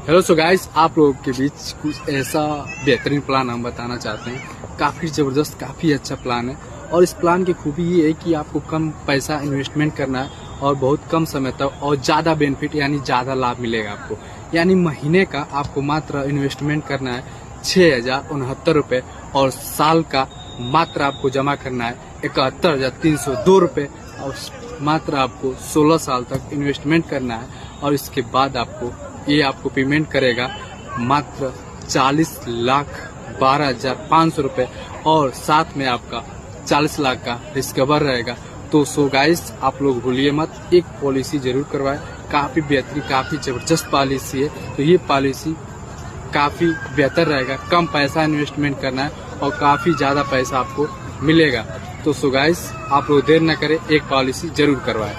Hello so guys, आप लोगों के बीच कुछ ऐसा बेहतरीन प्लान हम बताना चाहते हैं। काफ़ी ज़बरदस्त, काफ़ी अच्छा प्लान है। और इस प्लान की खूबी ये है कि आपको कम पैसा इन्वेस्टमेंट करना है और बहुत कम समय तक और ज़्यादा बेनिफिट यानी ज़्यादा लाभ मिलेगा आपको। यानी महीने का आपको मात्र इन्वेस्टमेंट करना है 6,069 रुपये और साल का मात्र आपको जमा करना है 71,302 रुपये और मात्र आपको 16 साल तक इन्वेस्टमेंट करना है। और इसके बाद आपको पेमेंट करेगा मात्र 40,12,500 रुपये और साथ में आपका 40 लाख का डिस्कवर रहेगा। तो सो गाइस, आप लोग भूलिए मत, एक पॉलिसी जरूर करवाएं। काफ़ी बेहतरीन, काफ़ी ज़बरदस्त पॉलिसी है। तो ये पॉलिसी काफ़ी बेहतर रहेगा। कम पैसा इन्वेस्टमेंट करना है और काफ़ी ज़्यादा पैसा आपको मिलेगा। तो सो गाइस, आप लोग देर न करें, एक पॉलिसी जरूर करवाएं।